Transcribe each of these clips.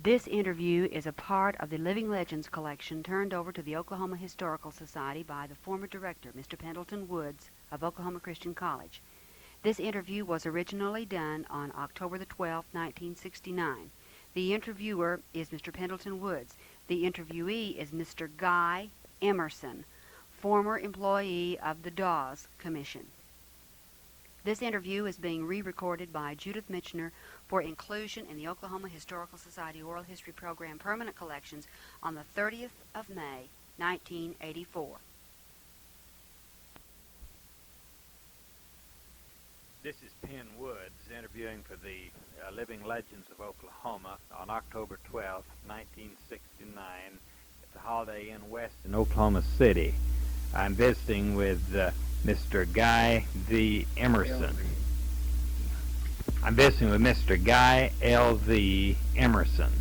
This interview is a part of the Living Legends collection turned over to the Oklahoma Historical Society by the former director, Mr. Pendleton Woods of Oklahoma Christian College. This interview was originally done on October the 12th, 1969. The interviewer is Mr. Pendleton Woods. The interviewee is Mr. Guy Emerson, former employee of the Dawes Commission. This interview is being re-recorded by Judith Michener for inclusion in the Oklahoma Historical Society Oral History Program Permanent Collections on the 30th of May, 1984. This is Penn Woods interviewing for the Living Legends of Oklahoma on October 12th, 1969 at the Holiday Inn West in Oklahoma City. I'm visiting with Mr. Guy V. Emerson. I'm visiting with Mr. Guy L.V. Emerson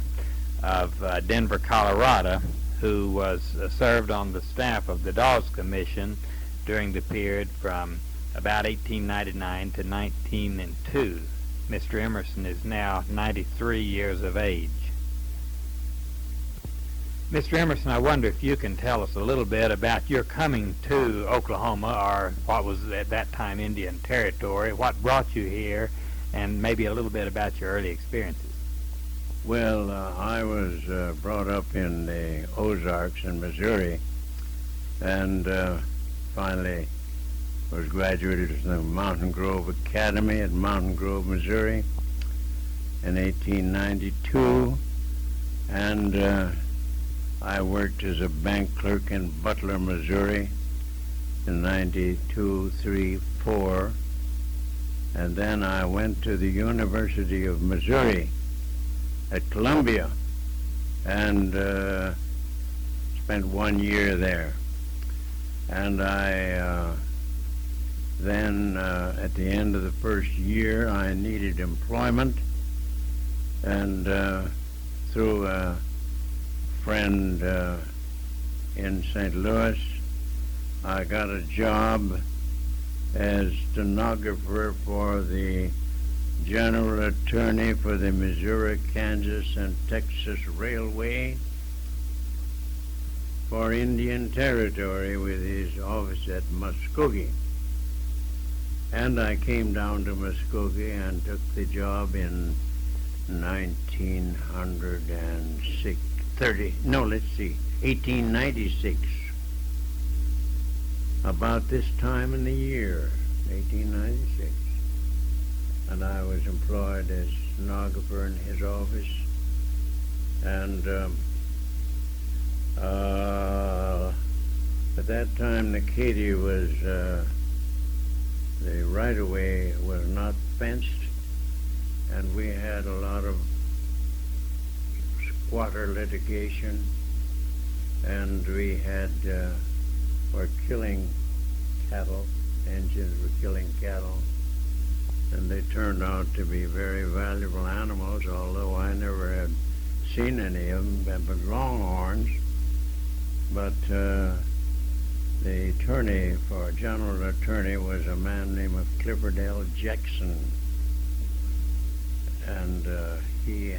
of Denver, Colorado, who was served on the staff of the Dawes Commission during the period from about 1899 to 1902. Mr. Emerson is now 93 years of age. Mr. Emerson, I wonder if you can tell us a little bit about your coming to Oklahoma, or what was at that time Indian Territory, what brought you here, and maybe a little bit about your early experiences. Well, I was brought up in the Ozarks in Missouri, and finally was graduated from the Mountain Grove Academy at Mountain Grove, Missouri in 1892, and I worked as a bank clerk in Butler, Missouri in 92, 3, 4, and then I went to the University of Missouri at Columbia and spent 1 year there. And I then at the end of the first year I needed employment, and through a friend in St. Louis I got a job as stenographer for the general attorney for the Missouri, Kansas, and Texas Railway for Indian Territory with his office at Muskogee. And I came down to Muskogee and took the job in 1896. About this time in the year, 1896. And I was employed as stenographer in his office. And at that time, the Katy was, the right-of-way was not fenced, and we had a lot of squatter litigation, and we had, were killing cattle, Indians were killing cattle, and they turned out to be very valuable animals, although I never had seen any of them, but longhorns. But the attorney, for general attorney, was a man named Clifford L. Jackson, and he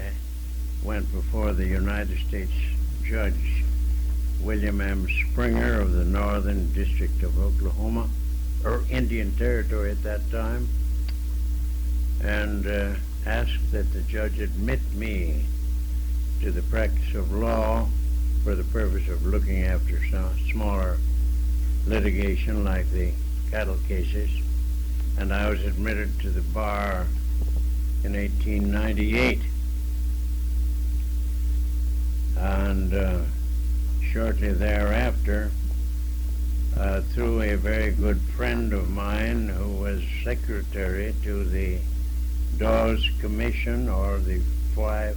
went before the United States Judge William M. Springer of the Northern District of Oklahoma, or Indian Territory at that time, and asked that the judge admit me to the practice of law for the purpose of looking after some smaller litigation like the cattle cases. And I was admitted to the bar in 1898. And shortly thereafter, through a very good friend of mine who was secretary to the Dawes Commission, or the Five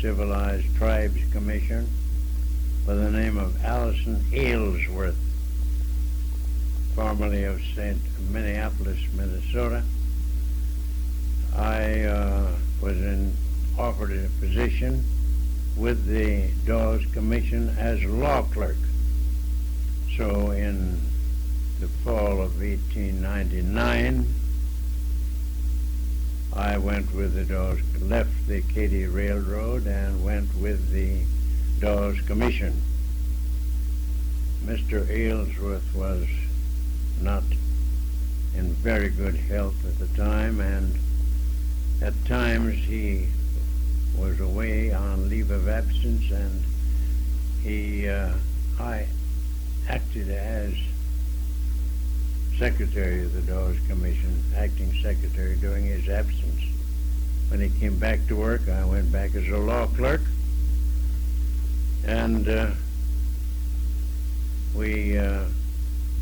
Civilized Tribes Commission, by the name of Allison Aylesworth, formerly of St. Minneapolis, Minnesota, I was offered a position with the Dawes Commission as law clerk. So in the fall of 1899, I went with the Dawes, left the Katy Railroad and went with the Dawes Commission. Mr. Aylesworth was not in very good health at the time, and at times he was away on leave of absence, and I acted as secretary of the Dawes Commission, acting secretary during his absence. When he came back to work, I went back as a law clerk, and we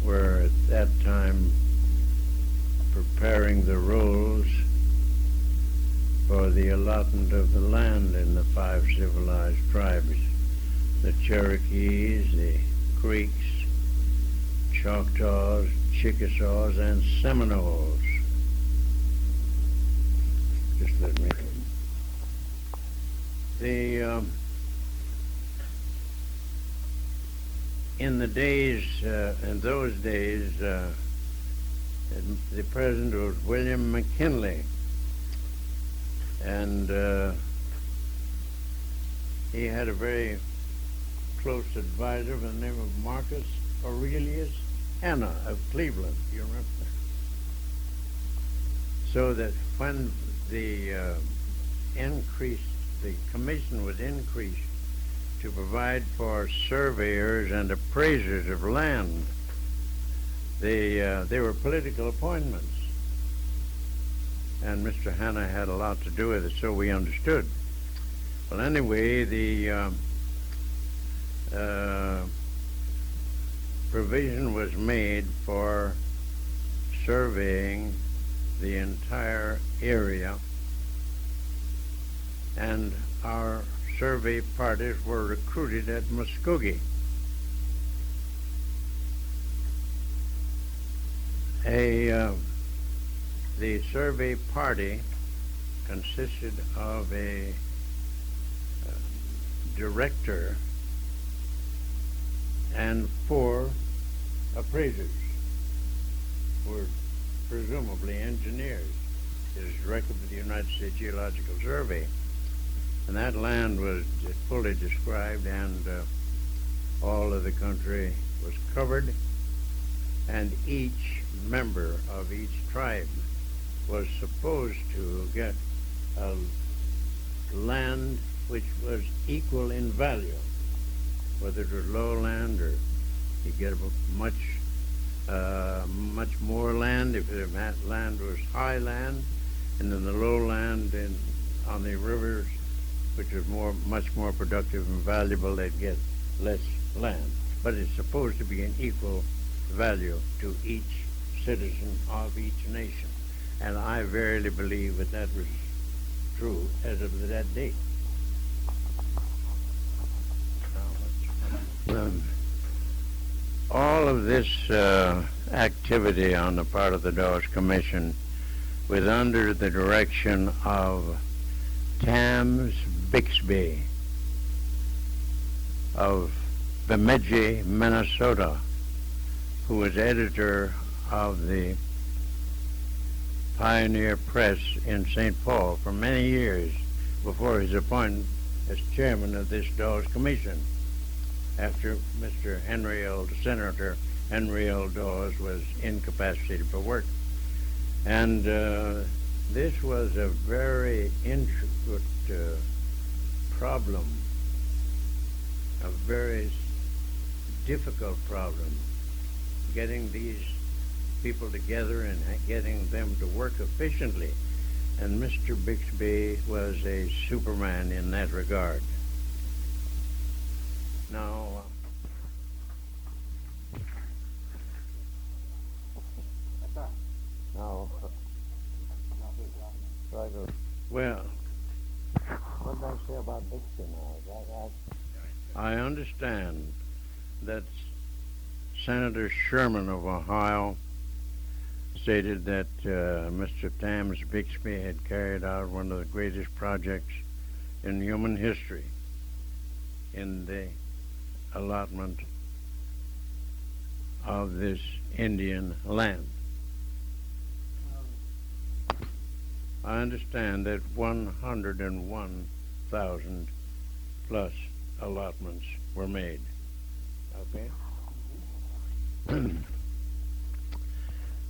were at that time preparing the rolls for the allotment of the land in the 5 civilized tribes: the Cherokees, the Creeks, Choctaws, Chickasaws, and Seminoles. Just let me. In those days, the president was William McKinley, and he had a very close advisor by the name of Marcus Aurelius Hanna of Cleveland. You remember? So that when the commission was increased to provide for surveyors and appraisers of land, they were political appointments, and Mr. Hanna had a lot to do with it, so we understood. Well, anyway, the provision was made for surveying the entire area, and our survey parties were recruited at Muskogee. The survey party consisted of a director and 4 appraisers, who were presumably engineers. It is directed by the United States Geological Survey. And that land was fully described, and all of the country was covered, and each member of each tribe was supposed to get a land which was equal in value, whether it was lowland or you get much more land if the land was high land, and then the lowland on the rivers, which was much more productive and valuable, they'd get less land. But it's supposed to be an equal value to each citizen of each nation. And I verily believe that was true as of that date. All of this activity on the part of the Dawes Commission was under the direction of Thames Bixby of Bemidji, Minnesota, who was editor of the Pioneer Press in St. Paul for many years before his appointment as chairman of this Dawes Commission, after Senator Henry L. Dawes was incapacitated for work. And this was a very intricate problem, a very difficult problem, getting these people together and getting them to work efficiently. And Mr. Bixby was a superman in that regard. Now, well, what did I say about Bixby now? I understand that Senator Sherman of Ohio stated that Mr. Thames Bixby had carried out one of the greatest projects in human history in the allotment of this Indian land. I understand that 101,000 plus allotments were made. Okay?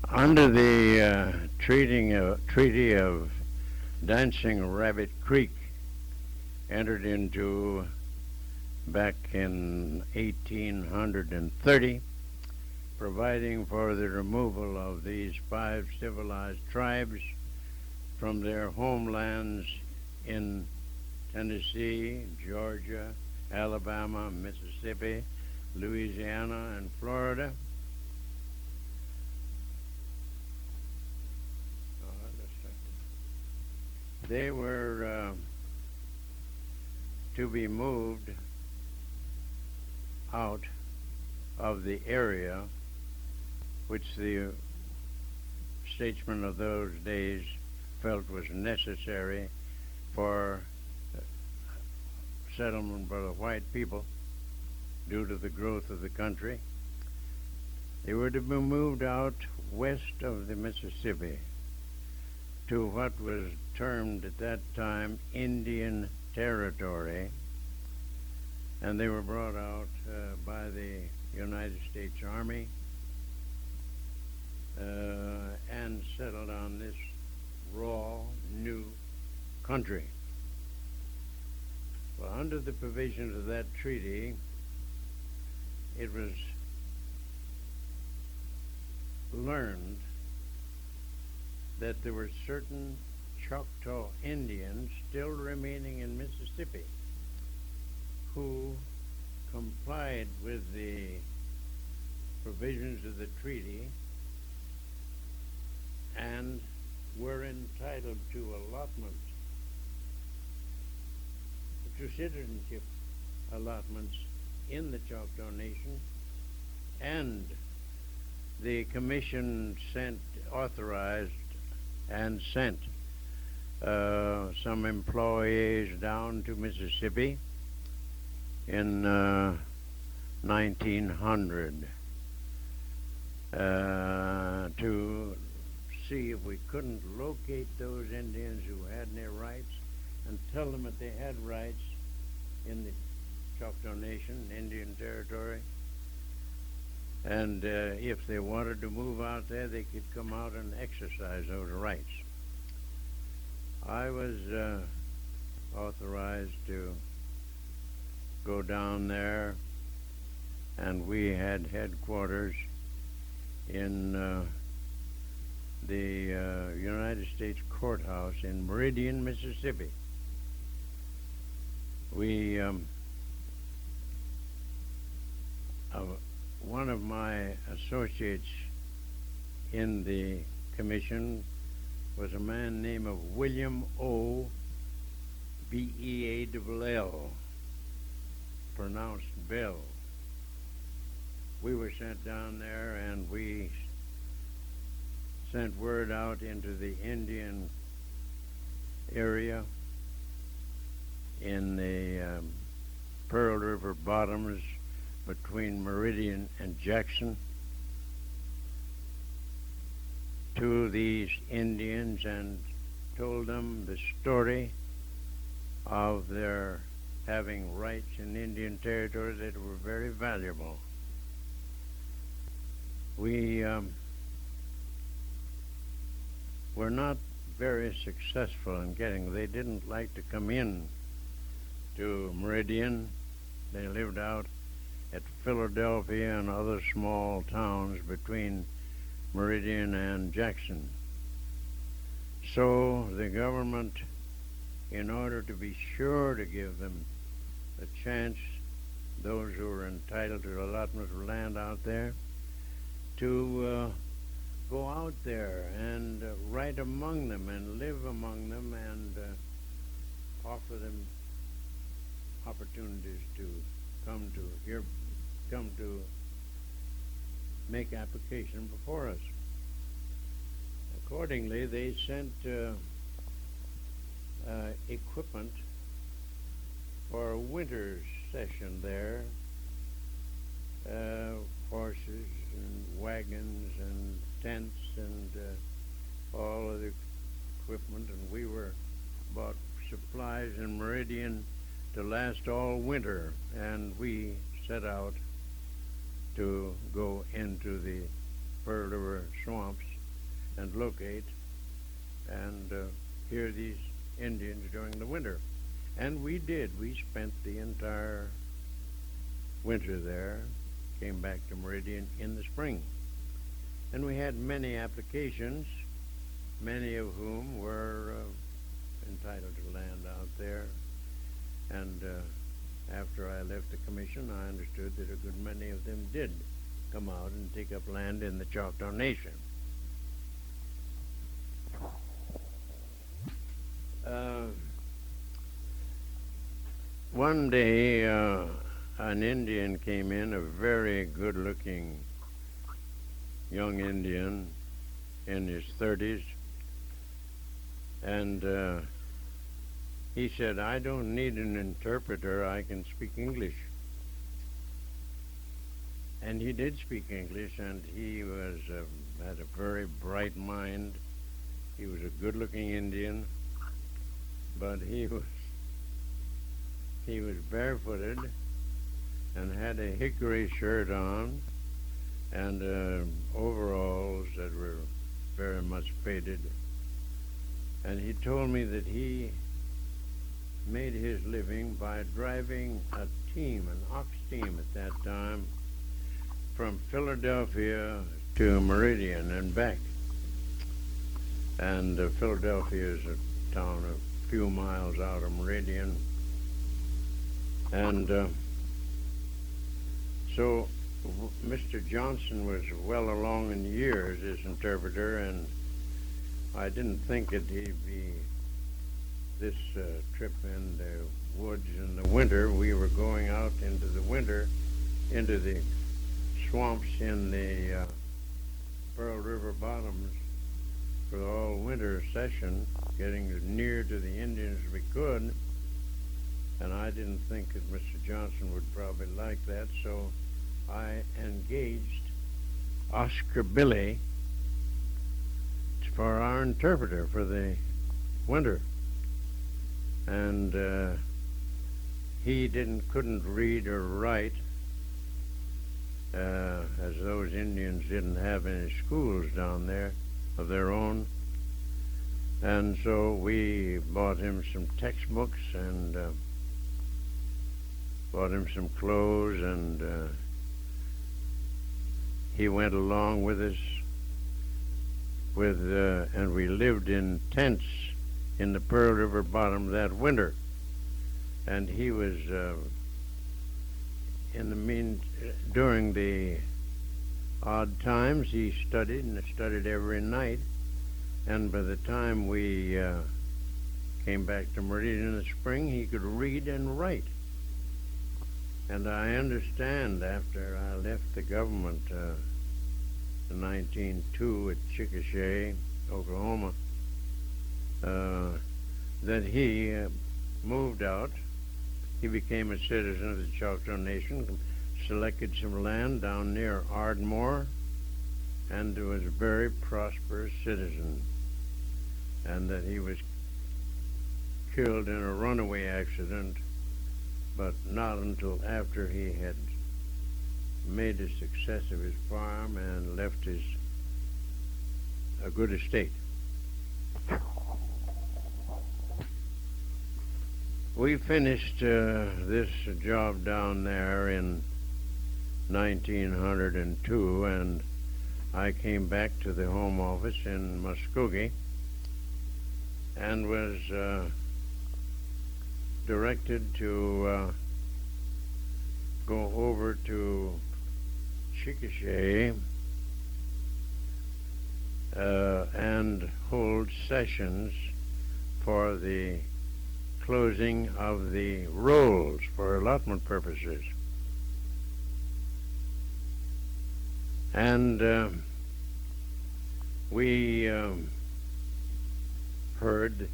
Under the Treaty of Dancing Rabbit Creek, entered into back in 1830, providing for the removal of these 5 civilized tribes from their homelands in Tennessee, Georgia, Alabama, Mississippi, Louisiana, and Florida. They were to be moved out of the area which the statesmen of those days felt was necessary for settlement by the white people due to the growth of the country. They were to be moved out west of the Mississippi to what was termed at that time Indian Territory, and they were brought out by the United States Army and settled on this raw, new country. Well, under the provisions of that treaty, it was learned that there were certain Choctaw Indians still remaining in Mississippi who complied with the provisions of the treaty and were entitled to allotment, to citizenship allotments in the Choctaw Nation, and the commission authorized and sent some employees down to Mississippi in 1900 to see if we couldn't locate those Indians who had any rights and tell them that they had rights in the Choctaw Nation, Indian Territory, and if they wanted to move out there, they could come out and exercise those rights. I was authorized to go down there, and we had headquarters in the United States Courthouse in Meridian, Mississippi. We one of my associates in the commission was a man named of William O. Beall, pronounced Bell. We were sent down there, and we sent word out into the Indian area in the Pearl River bottoms between Meridian and Jackson to these Indians and told them the story of their having rights in Indian territory that were very valuable. We were not very successful in getting. They didn't like to come in to Meridian. They lived out at Philadelphia and other small towns between Meridian and Jackson. So the government, in order to be sure to give them the chance, those who were entitled to allotment of land out there, to go out there and write among them and live among them and offer them opportunities to come to make application before us. Accordingly, they sent equipment for a winter session there, horses and wagons and tents and all of the equipment, and we bought supplies in Meridian to last all winter, and we set out to go into the Pearl River swamps and locate and hear these Indians during the winter. And we did. We spent the entire winter there, came back to Meridian in the spring. And we had many applications, many of whom were entitled to land out there. And after I left the commission, I understood that a good many of them did come out and take up land in the Choctaw Nation. One day, an Indian came in, a very good-looking young Indian in his 30s, and he said, "I don't need an interpreter, I can speak English." And he did speak English, and he had a very bright mind. He was a good-looking Indian, but he was barefooted and had a hickory shirt on and overalls that were very much faded. And he told me that he made his living by driving a team, an ox team at that time, from Philadelphia to Meridian and back. And Philadelphia is a town a few miles out of Meridian. And so Mr. Johnson was well along in years as interpreter, and I didn't think it'd be this trip in the woods in the winter. We were going out into the winter, into the swamps in the Pearl River bottoms for the all-winter session, getting as near to the Indians as we could. And I didn't think that Mr. Johnson would probably like that, so I engaged Oscar Billy for our interpreter for the winter. And he couldn't read or write, as those Indians didn't have any schools down there of their own. And so we bought him some textbooks and bought him some clothes, and he went along with us and we lived in tents in the Pearl River bottom that winter. And he was during the odd times, he studied and studied every night. And by the time we came back to Meridian in the spring, he could read and write. And I understand after I left the government in 1902 at Chickasha, Oklahoma, that he moved out. He became a citizen of the Choctaw Nation, selected some land down near Ardmore, and was a very prosperous citizen. And that he was killed in a runaway accident, but not until after he had made a success of his farm and left a good estate. We finished this job down there in 1902, and I came back to the home office in Muskogee and was directed to go over to Chickasha and hold sessions for the closing of the rolls for allotment purposes. And we heard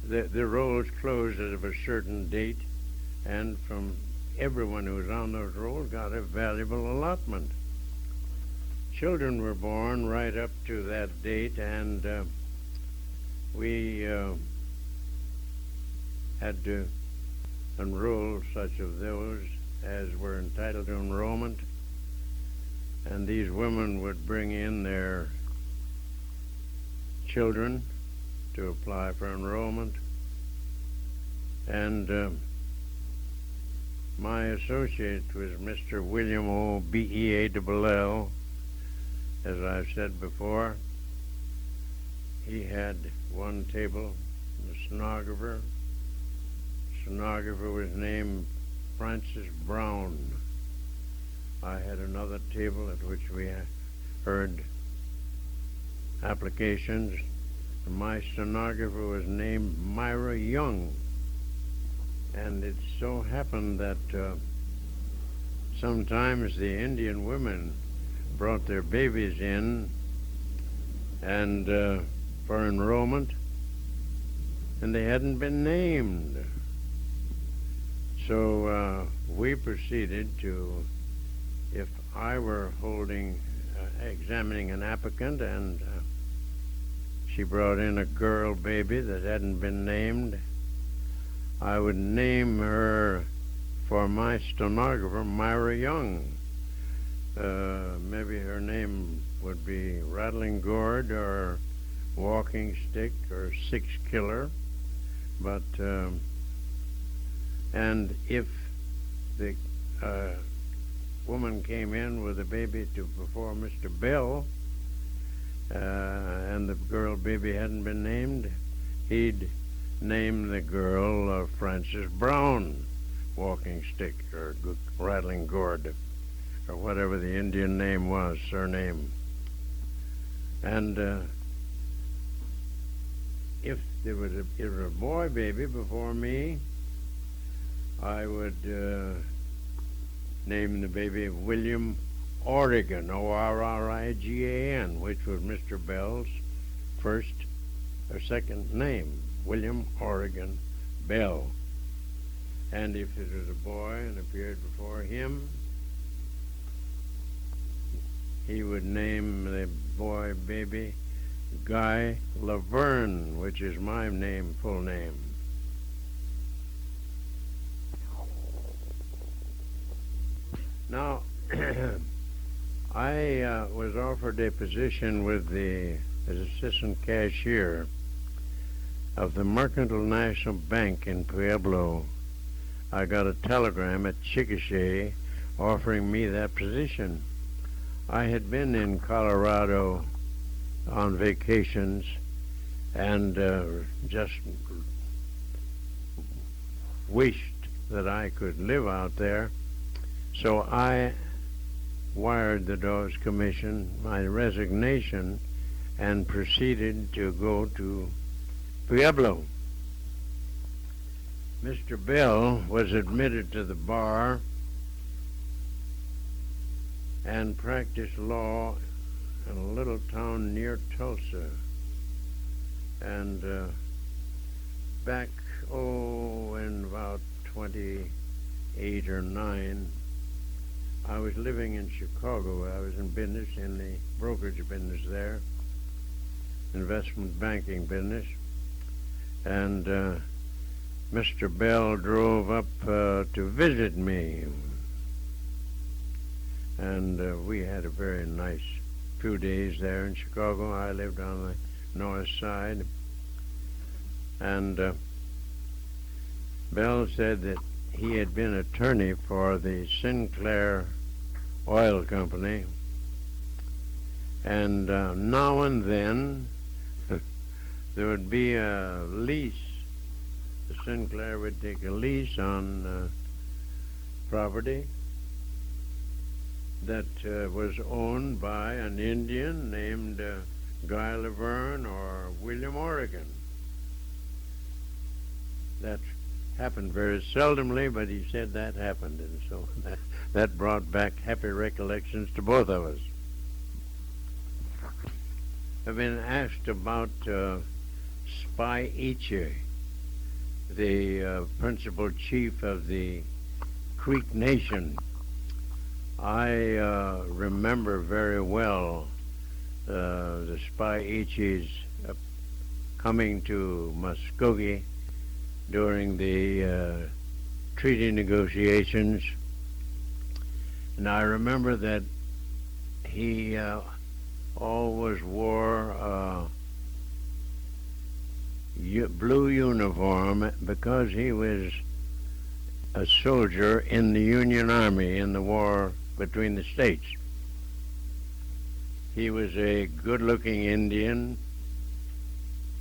that the rolls closed as of a certain date, and from everyone who was on those rolls got a valuable allotment. Children were born right up to that date, and we had to enroll such of those as were entitled to enrollment, and these women would bring in their children to apply for enrollment. And my associate was Mr. William O. B.E.A. As I've said before. He had one table, the stenographer. The stenographer was named Francis Brown. I had another table at which we heard applications. My stenographer was named Myra Young. And it so happened that sometimes the Indian women brought their babies in and for enrollment, and they hadn't been named. So we proceeded to, if I were examining an applicant and she brought in a girl baby that hadn't been named, I would name her for my stenographer Myra Young. Maybe her name would be Rattling Gourd or Walking Stick or Six Killer. But, and if the woman came in with a baby before Mr. Bell, and the girl baby hadn't been named, he'd name the girl Frances Brown, Walking Stick, or Rattling Gourd, or whatever the Indian name was, surname. And if there was a boy baby before me, I would name the baby William Orrigan, O-R-R-I-G-A-N, which was Mr. Bell's first or second name, William Orrigan Bell. And if it was a boy and appeared before him, he would name the boy baby Guy Laverne, which is my name, full name. Now, I was offered a position as assistant cashier of the Mercantile National Bank in Pueblo. I got a telegram at Chickasha offering me that position. I had been in Colorado on vacations and just wished that I could live out there. So I wired the Dawes Commission my resignation and proceeded to go to Pueblo. Mr. Bell was admitted to the bar and practiced law in a little town near Tulsa. And back, in about 28 or 9, I was living in Chicago. I was in business, in the brokerage business there, investment banking business. And Mr. Bell drove up to visit me. And we had a very nice few days there in Chicago. I lived on the north side. And Bell said that he had been attorney for the Sinclair Oil Company. And now and then there would be a lease. The Sinclair would take a lease on property that was owned by an Indian named Guy Laverne or William Orrigan. That happened very seldomly, but he said that happened, and so that brought back happy recollections to both of us. I've been asked about Spy Iche, the principal chief of the Creek Nation. I remember very well the Spy Iche's coming to Muskogee during the treaty negotiations. And I remember that he always wore a blue uniform because he was a soldier in the Union Army in the war between the states. He was a good-looking Indian,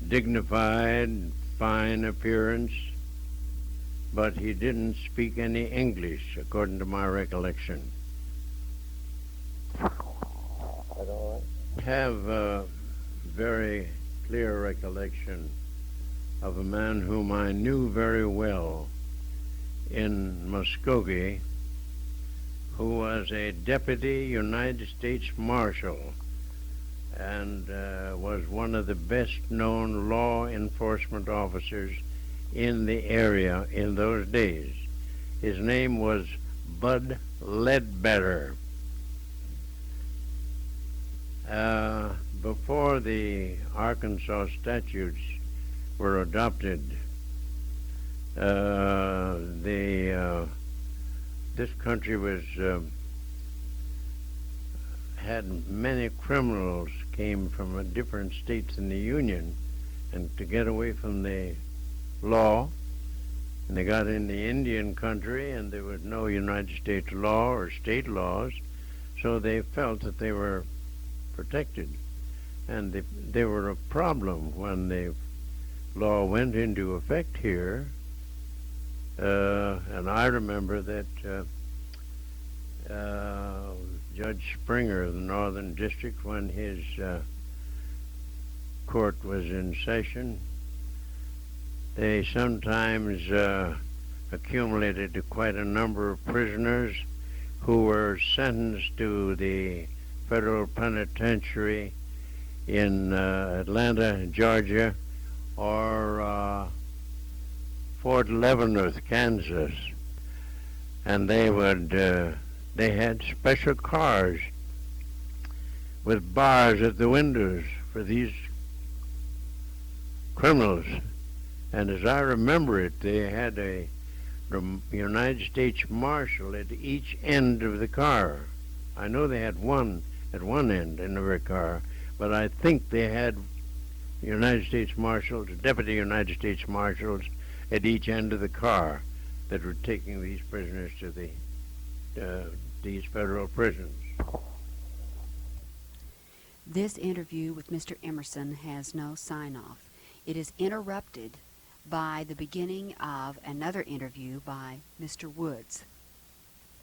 dignified, fine appearance, but he didn't speak any English, according to my recollection. I have a very clear recollection of a man whom I knew very well in Muskogee, who was a deputy United States Marshal and was one of the best-known law enforcement officers in the area in those days. His name was Bud Ledbetter. Before the Arkansas statutes were adopted, this country was had many criminals came from different states in the Union, and to get away from the law, and they got in the Indian country, and there was no United States law or state laws, so they felt that they were protected, and they were a problem when the law went into effect here. And I remember that Judge Springer of the Northern District, when his court was in session, they sometimes accumulated quite a number of prisoners who were sentenced to the federal penitentiary in Atlanta, Georgia, or Fort Leavenworth, Kansas, and they had special cars with bars at the windows for these criminals. And as I remember it, they had a United States Marshal at each end of the car. I know they had one at one end in every car, but I think they had United States Marshals, Deputy United States Marshals, at each end of the car that were taking these prisoners to these federal prisons. This interview with Mr. Emerson has no sign-off. It is interrupted by the beginning of another interview by Mr. Woods.